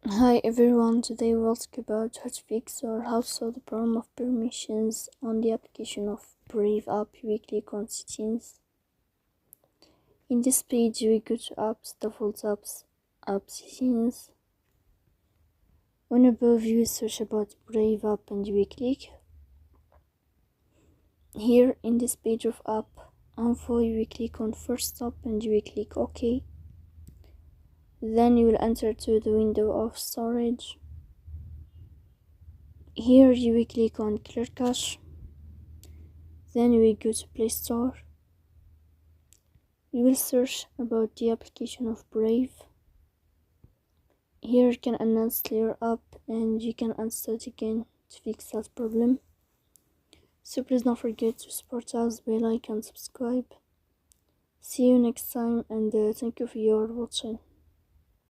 Hi everyone, today we'll talk about how to fix or how to solve the problem of permissions on the application of Brave app weekly on settings. In this page we go to apps, default apps, app settings. On above you search about Brave app and we click. Here in this page of app info we click on first stop and we click OK. Then you will enter to the window of storage. Here you will click on clear cache. Then we go to Play Store. You will search about the application of Brave. Here you can announce clear up and you can install it again to fix that problem. So please don't forget to support us by like and subscribe. See you next time and thank you for your watching.